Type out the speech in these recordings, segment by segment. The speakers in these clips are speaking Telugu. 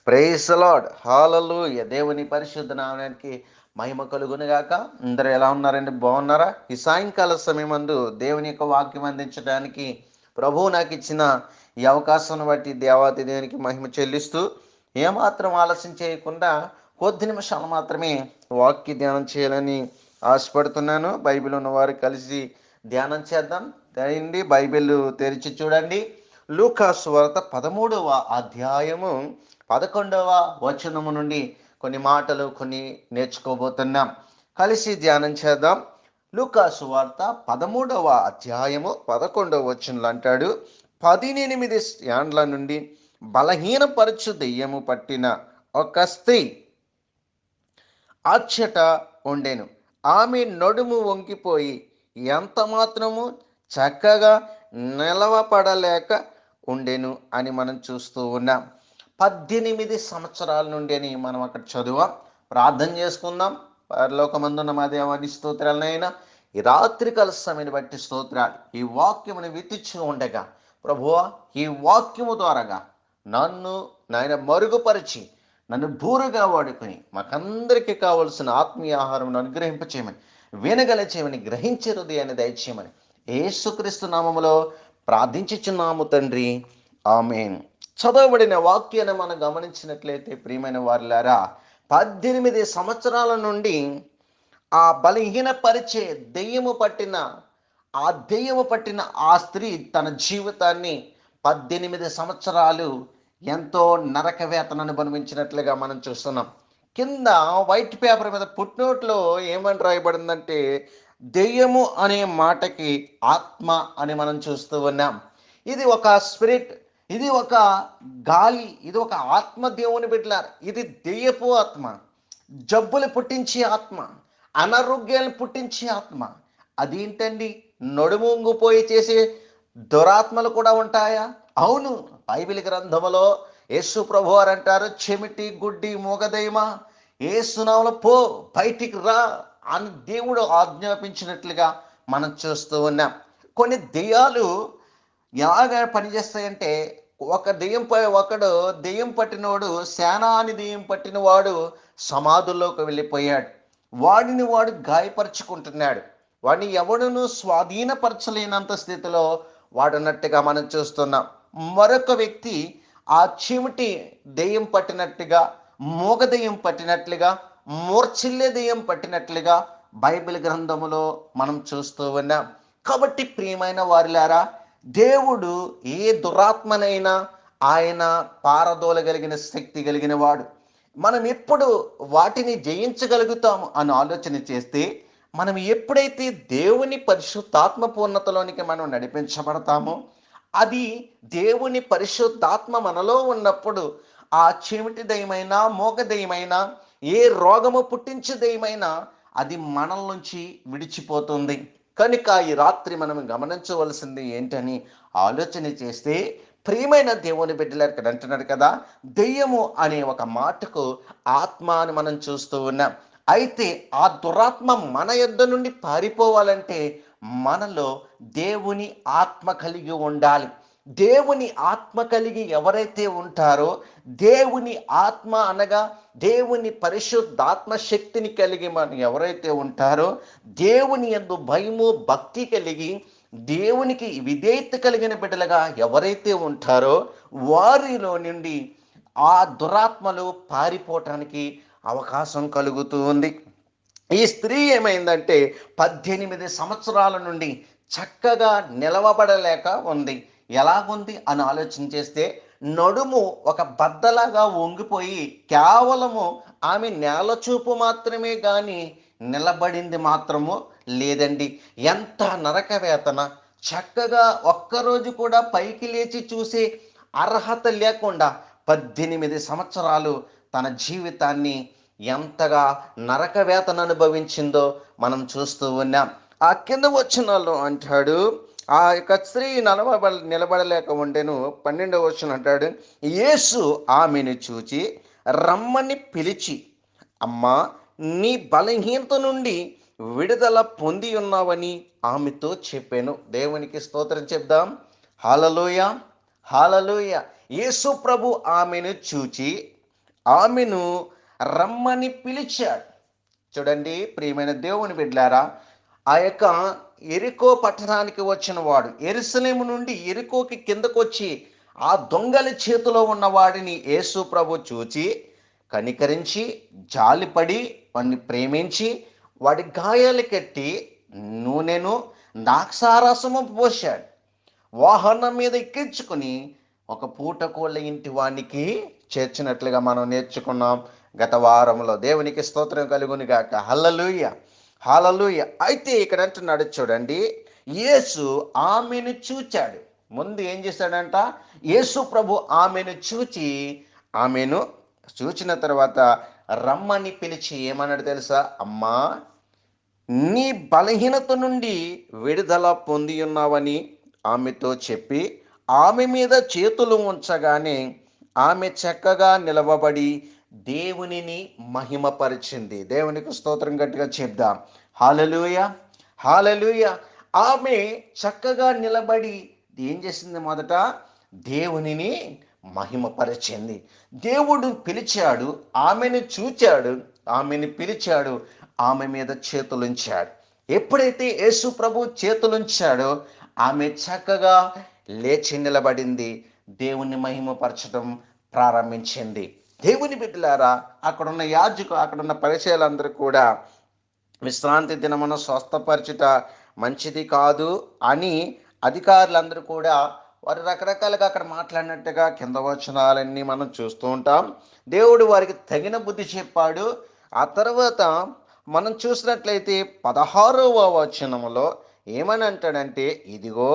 Praise the lord. హల్లెలూయా. దేవుని పరిశుద్ధ నామానికి మహిమ కలుగును గాక. అందరూ ఎలా ఉన్నారండి? బాగున్నారా? ఈ సాయంకాల సమయమందు దేవుని యొక్క వాక్యం అందించడానికి ప్రభువు నాకు ఇచ్చిన ఈ అవకాశం బట్టి దేవాతి దేవునికి మహిమ చెల్లిస్తూ ఏమాత్రం ఆలస్యం చేయకుండా కొద్ది నిమిషాలు మాత్రమే వాక్య ధ్యానం చేయాలని ఆశపడుతున్నాను. బైబిల్ ఉన్నవారు కలిసి ధ్యానం చేద్దాం. రండి, బైబిల్ తెరిచి చూడండి. లూకా సువార్త 13వ అధ్యాయము 11వ వచనము నుండి కొన్ని మాటలు నేర్చుకోబోతున్నాం. కలిసి ధ్యానం చేద్దాం. లూకా సువార్త 13వ అధ్యాయము 11వ వచనంలో అంటాడు, 18 ఏండ్ల నుండి బలహీనపరచు దెయ్యము పట్టిన ఒక స్త్రీ అచ్చట ఉండెను. ఆమె నడుము వంగిపోయి ఎంత మాత్రము చక్కగా నిలవపడలేక ఉండెను అని మనం చూస్తూ ఉన్నాం. 18 సంవత్సరాల నుండి అని మనం అక్కడ చదువాం. ప్రార్థన చేసుకుందాం. పరలోకమందున్న మా దేవాని స్తోత్రాలనైనా ఈ రాత్రికాల సమయాన్ని బట్టి స్తోత్రాలు. ఈ వాక్యమును విత్తించు ఉండగా ప్రభువా, ఈ వాక్యము ద్వారాగా నన్ను నాయన మరుగుపరిచి నన్ను బూరుగా వాడుకొని మాకందరికీ కావలసిన ఆత్మీయ ఆహారం అనుగ్రహింపచేయమని, వినగల చేయమని, గ్రహించే హృదయాన్ని దయచేయమని యేసుక్రీస్తు నామములో ప్రార్థించుచున్నాము తండ్రి, ఆమేన్. చదవబడిన వాక్యాన్ని మనం గమనించినట్లయితే ప్రియమైన వారులారా, 18 సంవత్సరాల నుండి ఆ బలహీనపరిచే దెయ్యము పట్టిన ఆ స్త్రీ తన జీవితాన్ని 18 సంవత్సరాలు ఎంతో నరక వేతన అనుభవించినట్లుగా మనం చూస్తున్నాం. కింద వైట్ పేపర్ మీద పుట్నోట్లో ఏమని రాయబడిందంటే, దెయ్యము అనే మాటకి ఆత్మ అని మనం చూస్తూ ఉన్నాం. ఇది ఒక స్పిరిట్, ఇది ఒక గాలి, ఇది ఒక ఆత్మ. దేవుని బిడ్డలారా, ఇది దెయ్యపు ఆత్మ, జబ్బులు పుట్టించే ఆత్మ, అనారోగ్యాలు పుట్టించే ఆత్మ. అదేంటండి, నడుము వంగిపోయి చేసే దురాత్మలు కూడా ఉంటాయా? అవును. బైబిల్ గ్రంథములో యేసు ప్రభు వారు అంటారు, చెమిటి గుడ్డి మూగదైమా, యేసునామములో పో, బయటికి రా అని దేవుడు ఆజ్ఞాపించినట్లుగా మనం చూస్తూ ఉన్నాం. కొన్ని దెయ్యాలు ఎలాగ పనిచేస్తాయంటే, దెయ్యం పట్టినవాడు, సేనాని దెయ్యం పట్టిన వాడు సమాధుల్లోకి వెళ్ళిపోయాడు. వాడు గాయపరుచుకుంటున్నాడు. వాడిని ఎవడును స్వాధీనపరచలేనంత స్థితిలో వాడున్నట్టుగా మనం చూస్తున్నాం. మరొక వ్యక్తి ఆ చెమిటి దెయ్యం పట్టినట్టుగా, మూగ దెయ్యం పట్టినట్లుగా, మూర్ఛిల్లే దెయ్యం పట్టినట్లుగా బైబిల్ గ్రంథములో మనం చూస్తూ ఉన్నాం. కాబట్టి ప్రియమైన వారిలారా, దేవుడు ఏ దురాత్మనైనా ఆయన పారదోలగలిగిన శక్తి కలిగిన వాడు. మనం ఎప్పుడు వాటిని జయించగలుగుతాము అని ఆలోచన చేస్తే, మనం ఎప్పుడైతే దేవుని పరిశుద్ధాత్మ పూర్ణతలోనికి మనం నడిపించబడతామో, అది దేవుని పరిశుద్ధాత్మ మనలో ఉన్నప్పుడు ఆ చెమిటి దయ్యమైనా, మూగ దయ్యమైనా, ఏ రోగము పుట్టించే దయ్యమైనా అది మనల నుంచి విడిచిపోతుంది. కనుక ఈ రాత్రి మనం గమనించవలసింది ఏంటని ఆలోచన చేస్తే, ప్రియమైన దేవుని బిడ్డలారు ఇక్కడ అంటున్నాడు కదా, దెయ్యము అనే ఒక మాటకు ఆత్మ అని మనం చూస్తూ ఉన్నాం. అయితే ఆ దురాత్మ మన యొద్ద నుండి పారిపోవాలంటే మనలో దేవుని ఆత్మ కలిగి ఉండాలి. దేవుని ఆత్మ కలిగి ఎవరైతే ఉంటారో, దేవుని ఆత్మ అనగా దేవుని పరిశుద్ధాత్మ శక్తిని కలిగి మనం ఎవరైతే ఉంటారో, దేవుని యందు భయము భక్తి కలిగి దేవునికి విధేయత కలిగిన బిడ్డలుగా ఎవరైతే ఉంటారో, వారిలో నుండి ఆ దురాత్మలు పారిపోవటానికి అవకాశం కలుగుతూ ఉంది. ఈ స్త్రీ ఏమైందంటే 18 సంవత్సరాల నుండి చక్కగా నిలవబడలేక ఉంది. ఎలాగుంది అని ఆలోచన చేస్తే, నడుము ఒక బద్దలాగా వంగిపోయి కేవలము ఆమె నేల చూపు మాత్రమే కానీ నిలబడింది మాత్రము లేదండి. ఎంత నరక వేతన! చక్కగా ఒక్కరోజు కూడా పైకి లేచి చూసే అర్హత లేకుండా 18 సంవత్సరాలు తన జీవితాన్ని ఎంతగా నరక వేతన అనుభవించిందో మనం చూస్తూ ఉన్నాం. ఆ కింద వచనాల్లో అంటాడు, ఆ యొక్క స్త్రీ నిలబడలేక ఉండెను. 12వ వచనం అంటాడు, యేసు ఆమెను చూచి రమ్మని పిలిచి, అమ్మా, నీ బలహీనత నుండి విడుదల పొంది ఉన్నావని ఆమెతో చెప్పాను. దేవునికి స్తోత్రం చెప్దాం. హల్లెలూయా, హల్లెలూయా. యేసు ప్రభు ఆమెను చూచి ఆమెను రమ్మని పిలిచాడు. చూడండి ప్రియమైన దేవుని బిడ్డలారా, ఆ యొక్క ఎరికో పట్టణానికి వచ్చిన వాడు యెరూషలేము నుండి ఎరికోకి కిందకొచ్చి ఆ దొంగల చేతిలో ఉన్న వాడిని యేసు ప్రభు చూచి కనికరించి జాలిపడి వాడిని ప్రేమించి వాడి గాయాలు కట్టి నూనెను ద్రాక్షారసము పోశాడు. వాహనం మీద ఎక్కించుకుని ఒక పూట కోళ్ళ ఇంటి వానికి చేర్చినట్లుగా మనం నేర్చుకున్నాం గత వారంలో. దేవునికి స్తోత్రం కలుగును గాక. హల్లెలూయా, హల్లెలూయా. అయితే ఇక్కడ అంటున్నాడు చూడండి, యేసు ఆమెను చూచాడు. ముందు ఏం చేశాడంట? యేసు ప్రభు ఆమెను చూచిన తర్వాత రమ్మని పిలిచి ఏమన్నాడు తెలుసా? అమ్మా, నీ బలహీనత నుండి విడుదల పొంది ఉన్నావని ఆమెతో చెప్పి ఆమె మీద చేతులు ఉంచగానే ఆమె చక్కగా నిలవబడి దేవునిని మహిమపరిచింది. దేవునికి స్తోత్రం గట్టిగా చెప్దాం. హల్లెలూయా, హల్లెలూయా. ఆమె చక్కగా నిలబడి ఏం చేసింది? మొదట దేవునిని మహిమపరిచింది. దేవుడు పిలిచాడు, ఆమెను చూచాడు, ఆమెను పిలిచాడు, ఆమె మీద చేతులుంచాడు. ఎప్పుడైతే యేసు ప్రభు చేతులుంచాడో ఆమె చక్కగా లేచి నిలబడింది, దేవుని మహిమపరచడం ప్రారంభించింది. దేవుని బిడ్డలారా, అక్కడున్న పరిచయాలందరూ కూడా విశ్రాంతి దినమున స్వస్థపరచుట మంచిది కాదు అని అధికారులందరూ కూడా వారు రకరకాలుగా అక్కడ మాట్లాడినట్టుగా కింద వచనాలన్నీ మనం చూస్తూ ఉంటాం. దేవుడు వారికి తగిన బుద్ధి చెప్పాడు. ఆ తర్వాత మనం చూసినట్లయితే 16వ వచనములో ఏమని అంటాడంటే, ఇదిగో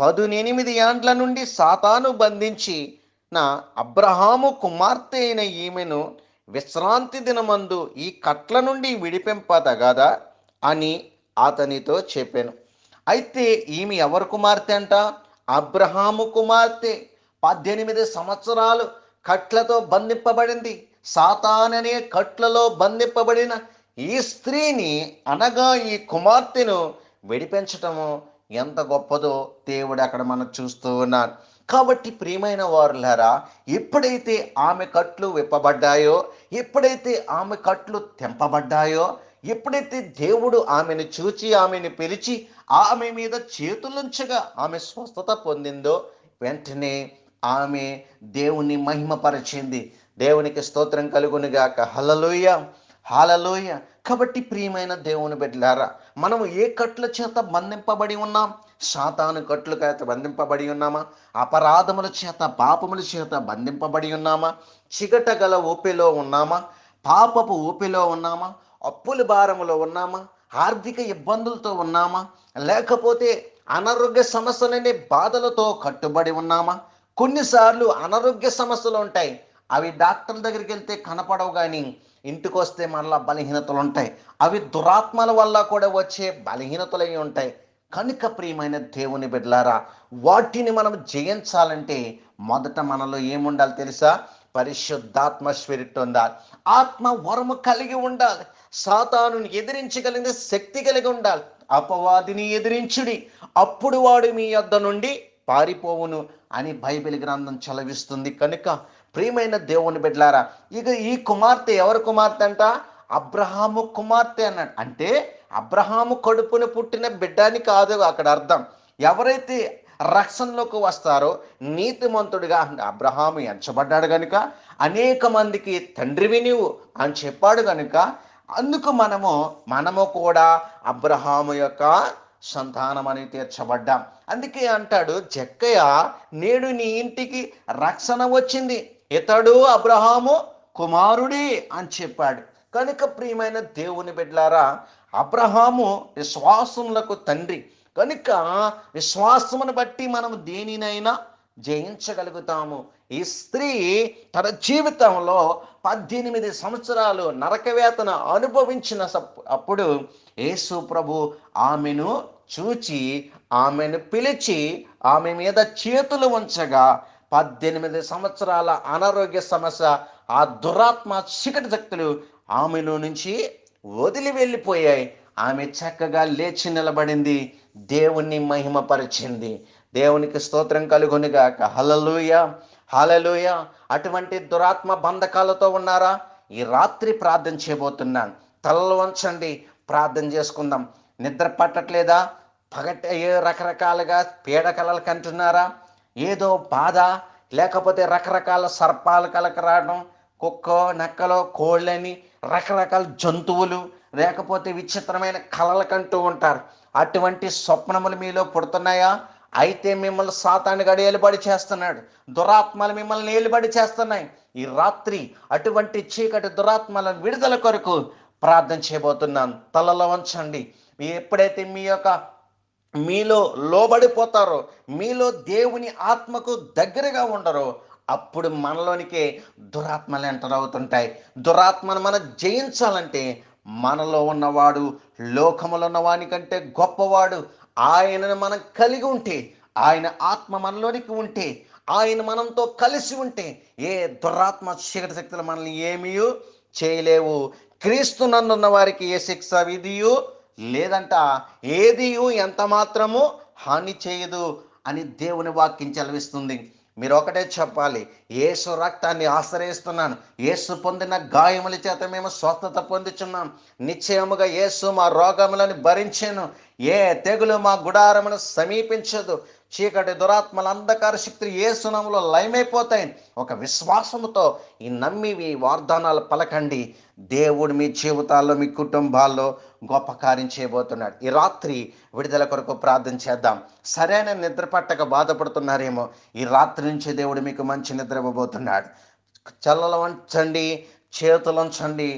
18 ఏండ్ల నుండి సాతాను బంధించి నా అబ్రహాము కుమార్తె అయిన ఈమెను విశ్రాంతి దినమందు ఈ కట్ల నుండి విడిపింపదగదా అని అతనితో చెప్పాను. అయితే ఈమె ఎవరు కుమార్తె అంట? అబ్రహాము కుమార్తె. 18 సంవత్సరాలు కట్లతో బంధింపబడింది. సాతాననే కట్లలో బంధింపబడిన ఈ స్త్రీని అనగా ఈ కుమార్తెను విడిపించటము ఎంత గొప్పదో దేవుడు అక్కడ మనం చూస్తూ ఉన్నారు. కాబట్టి ప్రియమైన వారులారా, ఎప్పుడైతే ఆమె కట్లు విప్పబడ్డాయో, ఎప్పుడైతే ఆమె కట్లు తెంపబడ్డాయో, ఎప్పుడైతే దేవుడు ఆమెను చూచి ఆమెను పిలిచి ఆమె మీద చేతులుంచగా ఆమె స్వస్థత పొందిందో, వెంటనే ఆమె దేవుని మహిమపరిచింది. దేవునికి స్తోత్రం కలుగునుగాక. హల్లెలూయా, హల్లెలూయా. కాబట్టి ప్రియమైన దేవుని బిడ్డలారా, మనము ఏ కట్ల చేత బంధింపబడి ఉన్నాం? సాతాను కట్లు చేత బంధింపబడి ఉన్నామా? అపరాధముల చేత, పాపముల చేత బంధింపబడి ఉన్నామా? చిగట గల ఊపిలో ఉన్నామా? పాపపు ఊపిలో ఉన్నామా? అప్పుల భారములో ఉన్నామా? ఆర్థిక ఇబ్బందులతో ఉన్నామా? లేకపోతే అనారోగ్య సమస్యలనే బాధలతో కట్టుబడి ఉన్నామా? కొన్నిసార్లు అనారోగ్య సమస్యలు ఉంటాయి, అవి డాక్టర్ల దగ్గరికి వెళ్తే కనపడవు, కానీ ఇంటికి వస్తే మళ్ళా బలహీనతలు ఉంటాయి. అవి దురాత్మల వల్ల కూడా వచ్చే బలహీనతలు అవి ఉంటాయి. కనుక ప్రియమైన దేవుని బిడ్డలారా, వాటిని మనం జయించాలంటే మొదట మనలో ఏముండాలి తెలుసా? పరిశుద్ధాత్మ స్పిరిట్ ఉండాలి. ఆత్మ వరము కలిగి ఉండాలి. సాతానుని ఎదిరించగలిగిన శక్తి కలిగి ఉండాలి. అపవాదిని ఎదిరించుడి, అప్పుడు వాడు మీ యొద్ద నుండి పారిపోవును అని బైబిల్ గ్రంథం చలవిస్తుంది. కనుక ప్రియమైన దేవుని బిడ్డలారా, ఇక ఈ కుమార్తె ఎవరు కుమార్తె అంట? అబ్రహాము కుమార్తె అన్నాడు. అంటే అబ్రహాము కడుపున పుట్టిన బిడ్డని కాదు అక్కడ అర్థం. ఎవరైతే రక్షణలోకి వస్తారో, నీతిమంతుడిగా అబ్రహాము ఎంచబడ్డాడు కనుక, అనేక మందికి తండ్రివి నీవు అని చెప్పాడు కనుక, అందుకు మనము కూడా అబ్రహాము యొక్క సంతానం అని తీర్చబడ్డాం. అందుకే అంటాడు జక్కయ్య, నేడు నీ ఇంటికి రక్షణ వచ్చింది, ఇతడు అబ్రహాము కుమారుడే అని చెప్పాడు. కనుక ప్రియమైన దేవుని బిడ్డలారా, అబ్రహాము విశ్వాసములకు తండ్రి కనుక విశ్వాసమును బట్టి మనం దేనినైనా జయించగలుగుతాము. ఈ స్త్రీ తన జీవితంలో 18 సంవత్సరాలు నరకవేతన అనుభవించిన అప్పుడు యేసు ప్రభు ఆమెను చూచి ఆమెను పిలిచి ఆమె మీద చేతులు ఉంచగా 18 సంవత్సరాల అనారోగ్య సమస్య, ఆ దురాత్మ చీకటి శక్తులు ఆమెలో నుంచి వదిలి వెళ్ళిపోయాయి. ఆమె చక్కగా లేచి నిలబడింది, దేవుణ్ణి మహిమపరిచింది. దేవునికి స్తోత్రం కలుగునుగాక. హల్లెలూయా, హల్లెలూయ. అటువంటి దురాత్మ బంధకాలతో ఉన్నారా? ఈ రాత్రి ప్రార్థన చేయబోతున్నాను. తలలు వంచండి, ప్రార్థన చేసుకుందాం. నిద్ర పట్టట్లేదా? రకరకాలుగా పీడకలలు కంటున్నారా? ఏదో బాధ, లేకపోతే రకరకాల సర్పాలు కలక రావడం, కుక్కో నక్కలో కోళ్ళని రకరకాల జంతువులు, లేకపోతే విచిత్రమైన కలలు కంటూ ఉంటారు. అటువంటి స్వప్నములు మీలో పుడుతున్నాయా? అయితే మిమ్మల్ని సాతాను గడి ఏలుబడి చేస్తున్నాడు. దురాత్మలు మిమ్మల్ని ఏలుబడి చేస్తున్నాయి. ఈ రాత్రి అటువంటి చీకటి దురాత్మల విడుదల కొరకు ప్రార్థన చేయబోతున్నాను. తలలో వంచండి. ఎప్పుడైతే మీలో లోబడిపోతారో, మీలో దేవుని ఆత్మకు దగ్గరగా ఉండరో, అప్పుడు మనలోనికే దురాత్మలు ఎంటర్ అవుతుంటాయి. దురాత్మను మనం జయించాలంటే మనలో ఉన్నవాడు లోకములో ఉన్నవాని కంటే గొప్పవాడు. ఆయనను మనం కలిగి ఉంటే, ఆయన ఆత్మ మనలోనికి ఉంటే, ఆయన మనతో కలిసి ఉంటే ఏ దురాత్మ చీకటి శక్తులు మనల్ని ఏమీ చేయలేవు. క్రీస్తు నందున్న వారికి ఏ శిక్ష విధియు లేదంట, ఏదియు ఎంత మాత్రము హాని చేయదు అని దేవుని వాక్యం చదివిస్తుంది. మీరు ఒకటే చెప్పాలి, యేసు రక్తాన్ని ఆశ్రయిస్తున్నాను, యేసు పొందిన గాయముల చేత మేము స్వస్థత పొందుచున్నాం. నిశ్చయముగా యేసు మా రోగములను భరించాను. ఏ తెగులు మా గుడారమును సమీపించదు. చీకటి దురాత్మల అంధకార శక్తులు యేసు నామములో లయమైపోతాయి. ఒక విశ్వాసముతో ఈ నమ్మి వాగ్దానాలు పలకండి. దేవుడు మీ జీవితాల్లో, మీ కుటుంబాల్లో గొప్ప కార్యం చేయబోతున్నాడు. ఈ రాత్రి విడుదల కొరకు ప్రార్థన చేద్దాం. సరైన నిద్ర పట్టక బాధపడుతున్నారేమో, ఈ రాత్రి నుంచి దేవుడు మీకు మంచి నిద్ర ఇవ్వబోతున్నాడు. చల్లలు వంచండి, చేతులు ఉంచండి.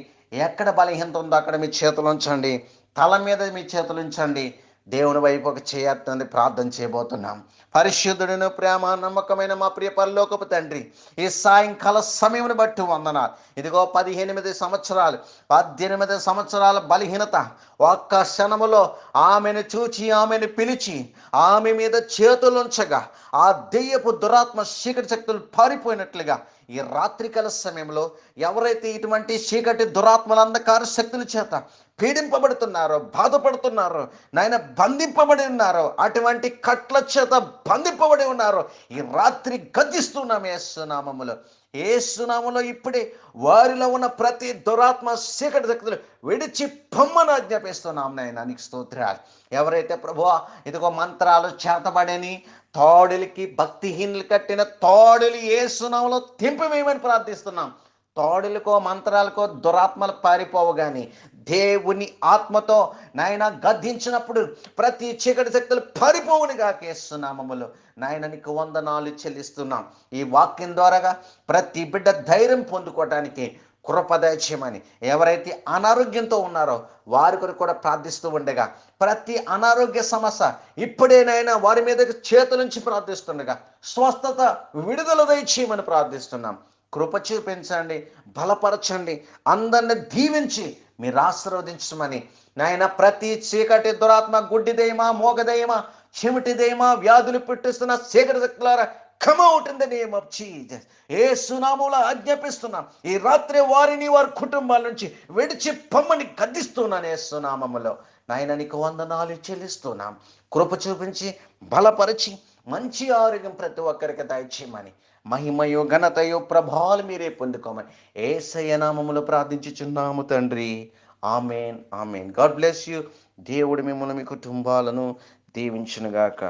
ఎక్కడ బలహీనత ఉందో అక్కడ మీ చేతులు ఉంచండి. తల మీద మీ చేతులు ఉంచండి. దేవుని వైపు ఒక చేయత్తుంది ప్రార్థన చేయబోతున్నాం. పరిశుద్ధుడును ప్రేమ నమ్మకమైన మా ప్రియ పరలోకపు తండ్రి, ఈ సాయంకాల సమయమును బట్టి వందనాలు. ఇదిగో 18 సంవత్సరాలు 18 సంవత్సరాల బలహీనత ఒక్క క్షణములో ఆమెను చూచి, ఆమెను పిలిచి, ఆమె మీద చేతులుంచగా ఆ దెయ్యపు దురాత్మ చీకటి శక్తులు పారిపోయినట్లుగా ఈ రాత్రికాల సమయంలో ఎవరైతే ఇటువంటి చీకటి దురాత్మల అంధకార శక్తుల చేత పీడింపబడుతున్నారో, బాధపడుతున్నారో, నాయన బంధింపబడి ఉన్నారో, అటువంటి కట్ల చేత బంధింపబడి ఉన్నారో, ఈ రాత్రి గద్దిస్తున్నాం యేసునామములో. యేసునామములో ఇప్పుడే వారిలో ఉన్న ప్రతి దురాత్మ చీకటి శక్తులు విడిచి పొమ్మని ఆజ్ఞాపిస్తున్నాం నాయన. నీకు స్తోత్రాలు. ఎవరైతే ప్రభువా ఇదిగో మంత్రాలు చేతబడని తాడులకి, భక్తిహీనులు కట్టిన తాడులు యేసునామములో తెంపివేయమని ప్రార్థిస్తున్నాం. తాడులకో మంత్రాలకో దురాత్మలు పారిపోవు, కానీ దేవుని ఆత్మతో నాయన గద్దించినప్పుడు ప్రతి చీకటి శక్తులు పారిపోవునిగా యేసునామములో నాయన నీకు వందనాలు చెల్లిస్తున్నాం. ఈ వాక్యం ద్వారాగా ప్రతి బిడ్డ ధైర్యం పొందుకోవటానికి కృప దయచేయమని, ఎవరైతే అనారోగ్యంతో ఉన్నారో వారి కొరకు కూడా ప్రార్థిస్తూ ఉండగా, ప్రతి అనారోగ్య సమస్య ఇప్పుడేనైనా వారి మీదకి చేతులుంచి ప్రార్థిస్తుండగా స్వస్థత, విడుదల దయచేయమని ప్రార్థిస్తున్నాం. కృప చూపించండి, బలపరచండి, అందరిని దీవించి మీరు ఆశీర్వదించమని నాయన. ప్రతి చీకటి దురాత్మ, గుడ్డిదయమా, మోగదయమా, చెమిటిదయమా, వ్యాధులు పుట్టిస్తున్న చీకటి శక్తులారా, come out in the name of Jesus. యేసునామములో ఆజ్ఞాపిస్తున్నాం. ఈ రాత్రి వారిని, వారి కుటుంబాల నుంచి విడిచి పొమ్మని గద్దిస్తున్నాను యేసునామములో. నాయన నీకు వందనాలు చెల్లిస్తున్నాం. కృప చూపించి బలపరిచి మంచి ఆరోగ్యం ప్రతి ఒక్కరికి దయచేయమని, మహిమయో ఘనతయో ప్రభావాలు మీరే పొందుకోమని యేసయ్య నామములో ప్రార్థించుచున్నాము తండ్రి. Amen, amen. God bless you. దేవుడు మిమ్మల్ని, మీ కుటుంబాలను దీవించునుగాక.